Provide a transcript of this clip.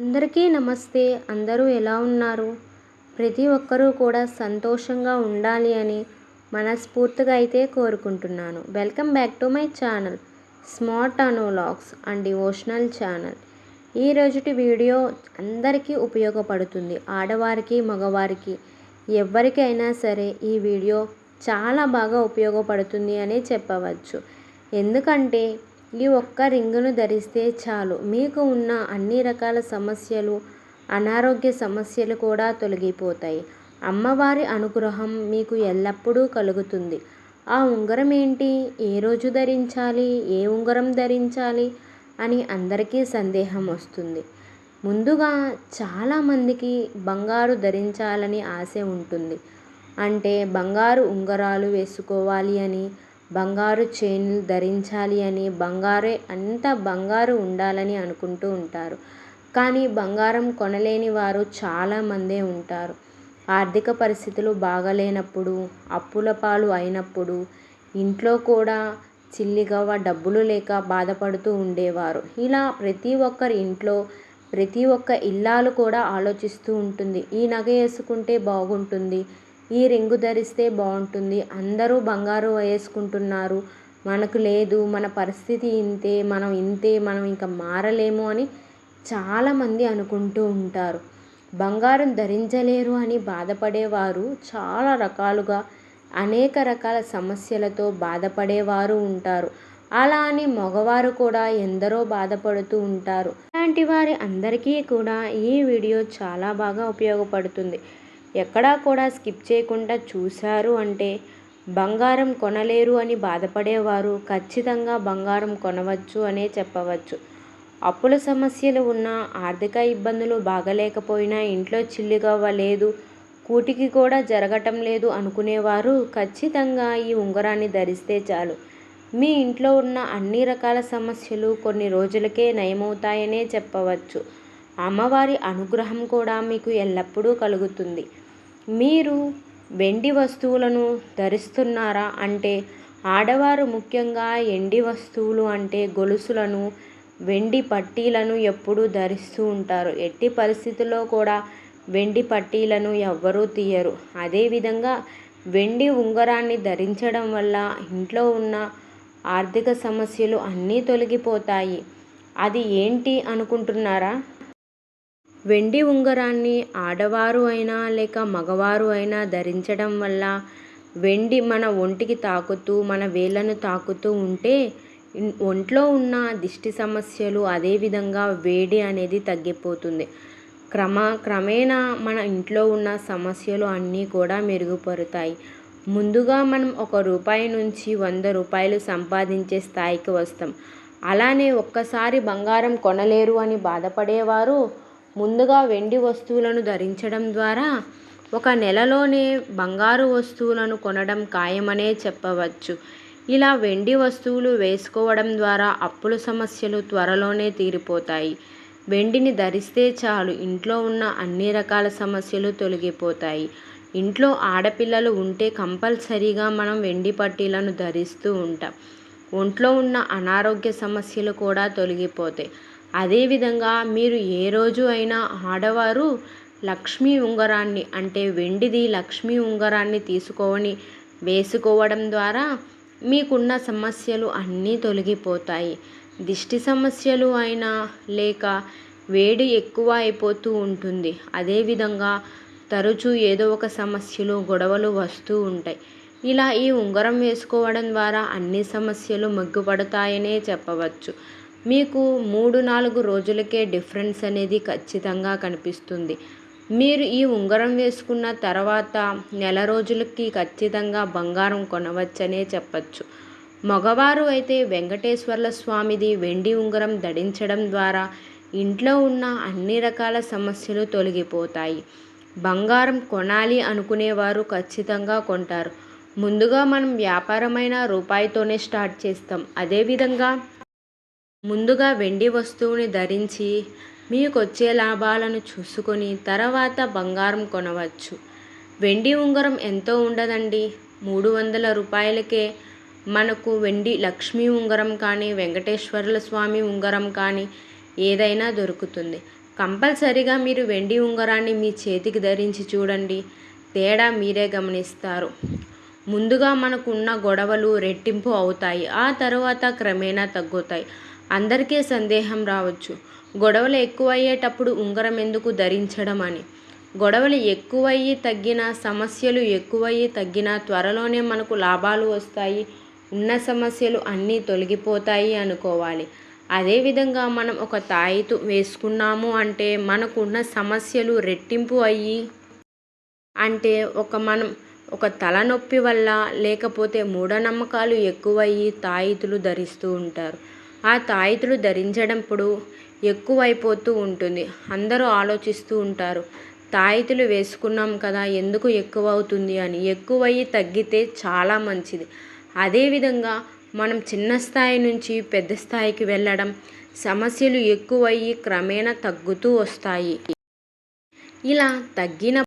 అందరికీ నమస్తే. అందరూ ఎలా ఉన్నారు? ప్రతి ఒక్కరూ కూడా సంతోషంగా ఉండాలి అని మనస్ఫూర్తిగా అయితే కోరుకుంటున్నాను. Welcome back to my channel smart Anu vlogs and devotional channel. ఈ రోజుటి వీడియో అందరికీ ఉపయోగపడుతుంది. ఆడవారికి, మగవారికి ఎవరికైనా సరే ఈ వీడియో చాలా బాగా ఉపయోగపడుతుంది అనే చెప్పవచ్చు. ఎందుకంటే ఈ ఒక్క రింగును ధరిస్తే చాలు మీకు ఉన్న అన్ని రకాల సమస్యలు, అనారోగ్య సమస్యలు కూడా తొలగిపోతాయి. అమ్మవారి అనుగ్రహం మీకు ఎల్లప్పుడూ కలుగుతుంది. ఆ ఉంగరం ఏంటి? ఏ రోజు ధరించాలి? ఏ ఉంగరం ధరించాలి అని అందరికీ సందేహం వస్తుంది. ముందుగా చాలామందికి బంగారు ధరించాలని ఆశ ఉంటుంది. అంటే బంగారు ఉంగరాలు వేసుకోవాలి అని, బంగారు చైన్లు ధరించాలి అని, అంతా బంగారు ఉండాలని అనుకుంటూ ఉంటారు. కానీ బంగారం కొనలేని వారు చాలామందే ఉంటారు. ఆర్థిక పరిస్థితులు బాగలేనప్పుడు, అప్పుల పాలు అయినప్పుడు, ఇంట్లో కూడా చిల్లిగవ్వ డబ్బులు లేక బాధపడుతూ ఉండేవారు. ఇలా ప్రతి ఒక్కరి ఇంట్లో ప్రతి ఒక్క ఇల్లాలు కూడా ఆలోచిస్తూ ఉంటుంది. ఈ నగ వేసుకుంటే బాగుంటుంది, ఈ రింగు ధరిస్తే బాగుంటుంది, అందరూ బంగారు వేసుకుంటున్నారు, మనకు లేదు, మన పరిస్థితి ఇంతే, మనం ఇంకా మారలేము అని చాలామంది అనుకుంటూ ఉంటారు. బంగారం ధరించలేరు అని బాధపడేవారు చాలా రకాలుగా అనేక రకాల సమస్యలతో బాధపడేవారు ఉంటారు. అలా అని మగవారు కూడా ఎందరో బాధపడుతూ ఉంటారు. ఇలాంటి వారి అందరికీ కూడా ఈ వీడియో చాలా బాగా ఉపయోగపడుతుంది. ఎక్కడా కూడా స్కిప్ చేయకుండా చూశారు అంటే బంగారం కొనలేరు అని బాధపడేవారు ఖచ్చితంగా బంగారం కొనవచ్చు అనే చెప్పవచ్చు. అప్పుల సమస్యలు ఉన్నా, ఆర్థిక ఇబ్బందులు బాగలేకపోయినా, ఇంట్లో చిల్లిగవ్వ లేదు, కూటికి కూడా జరగటం లేదు అనుకునేవారు ఖచ్చితంగా ఈ ఉంగరాన్ని ధరిస్తే చాలు మీ ఇంట్లో ఉన్న అన్ని రకాల సమస్యలు కొన్ని రోజులకే నయమవుతాయనే చెప్పవచ్చు. అమ్మవారి అనుగ్రహం కూడా మీకు ఎల్లప్పుడూ కలుగుతుంది. మీరు వెండి వస్తువులను ధరిస్తున్నారా అంటే ఆడవారు ముఖ్యంగా ఎండి వస్తువులు అంటే గొలుసులను, వెండి పట్టీలను ఎప్పుడూ ధరిస్తూ ఉంటారు. ఎట్టి పరిస్థితుల్లో కూడా వెండి పట్టీలను ఎవ్వరూ తీయరు. అదేవిధంగా వెండి ఉంగరాన్ని ధరించడం వల్ల ఇంట్లో ఉన్న ఆర్థిక సమస్యలు అన్నీ తొలగిపోతాయి. అది ఏంటి అనుకుంటున్నారా? వెండి ఉంగరాన్ని ఆడవారు అయినా లేక మగవారు అయినా ధరించడం వల్ల వెండి మన ఒంటికి తాకుతూ, మన వేళ్ళను తాకుతూ ఉంటే ఒంట్లో ఉన్న దిష్టి సమస్యలు, అదేవిధంగా వేడి అనేది తగ్గిపోతుంది. క్రమేణా మన ఇంట్లో ఉన్న సమస్యలు అన్నీ కూడా మెరుగుపడతాయి. ముందుగా మనం ₹1 నుంచి ₹100 సంపాదించే స్థాయికి వస్తాం. అలానే ఒక్కసారి బంగారం కొనలేరు అని బాధపడేవారు ముందుగా వెండి వస్తువులను ధరించడం ద్వారా ఒక నెలలోనే బంగారు వస్తువులను కొనడం ఖాయమనే చెప్పవచ్చు. ఇలా వెండి వస్తువులు వేసుకోవడం ద్వారా అప్పుల సమస్యలు త్వరలోనే తీరిపోతాయి. వెండిని ధరిస్తే చాలు ఇంట్లో ఉన్న అన్ని రకాల సమస్యలు తొలగిపోతాయి. ఇంట్లో ఆడపిల్లలు ఉంటే కంపల్సరీగా మనం వెండి పట్టీలను ధరిస్తూ ఉంటాం. ఒంట్లో ఉన్న అనారోగ్య సమస్యలు కూడా తొలగిపోతాయి. అదేవిధంగా మీరు ఏ రోజు అయినా ఆడవారు లక్ష్మీ ఉంగరాన్ని అంటే వెండిది లక్ష్మీ ఉంగరాన్ని తీసుకొని వేసుకోవడం ద్వారా మీకున్న సమస్యలు అన్నీ తొలగిపోతాయి. దిష్టి సమస్యలు అయినా లేక వేడి ఎక్కువ అయిపోతూ ఉంటుంది. అదేవిధంగా తరచూ ఏదో ఒక సమస్యలు, గొడవలు వస్తూ ఉంటాయి. ఇలా ఈ ఉంగరం వేసుకోవడం ద్వారా అన్ని సమస్యలు మగ్గుపడతాయనే చెప్పవచ్చు. మీకు 3-4 రోజులకే డిఫరెన్స్ అనేది ఖచ్చితంగా కనిపిస్తుంది. మీరు ఈ ఉంగరం వేసుకున్న తర్వాత నెల రోజులకి ఖచ్చితంగా బంగారం కొనవచ్చనే చెప్పచ్చు. మగవారు అయితే వెంకటేశ్వర్ల స్వామిది వెండి ఉంగరం ధరించడం ద్వారా ఇంట్లో ఉన్న అన్ని రకాల సమస్యలు తొలగిపోతాయి. బంగారం కొనాలి అనుకునేవారు ఖచ్చితంగా కొంటారు. ముందుగా మనం వ్యాపారమైన రూపాయితోనే స్టార్ట్ చేస్తాం. అదేవిధంగా ముందుగా వెండి వస్తువుని ధరించి మీకు వచ్చే లాభాలను చూసుకొని తర్వాత బంగారం కొనవచ్చు. వెండి ఉంగరం ఎంతో ఉండదండి, ₹300కే మనకు వెండి లక్ష్మీ ఉంగరం కానీ, వెంకటేశ్వర్ల స్వామి ఉంగరం కానీ ఏదైనా దొరుకుతుంది. కంపల్సరీగా మీరు వెండి ఉంగరాన్ని మీ చేతికి ధరించి చూడండి, తేడా మీరే గమనిస్తారు. ముందుగా మనకున్న గొడవలు రెట్టింపు అవుతాయి, ఆ తర్వాత క్రమేణా తగ్గుతాయి. అందరికీ సందేహం రావచ్చు, గొడవలు ఎక్కువయ్యేటప్పుడు ఉంగరం ఎందుకు ధరించడం అని. గొడవలు ఎక్కువయ్యి తగ్గిన, సమస్యలు ఎక్కువయ్యి తగ్గిన త్వరలోనే మనకు లాభాలు వస్తాయి, ఉన్న సమస్యలు అన్నీ తొలగిపోతాయి అనుకోవాలి. అదేవిధంగా మనం ఒక తాయెత్తు వేసుకున్నాము అంటే మనకున్న సమస్యలు రెట్టింపు అయ్యి, అంటే మనం ఒక తలనొప్పి వల్ల లేకపోతే మూఢనమ్మకాలు ఎక్కువయ్యి తాయెత్తులు ధరిస్తూ ఉంటారు. ఆ తాయెత్తులు ధరించడంప్పుడు ఎక్కువైపోతూ ఉంటుంది. అందరూ ఆలోచిస్తూ ఉంటారు, తాయెత్తులు వేసుకున్నాం కదా ఎందుకు ఎక్కువ అవుతుంది అని. ఎక్కువయ్యి తగ్గితే చాలా మంచిది. అదేవిధంగా మనం చిన్న స్థాయి నుంచి పెద్ద స్థాయికి వెళ్ళడం, సమస్యలు ఎక్కువయ్యి క్రమేణా తగ్గుతూ వస్తాయి. ఇలా తగ్గిన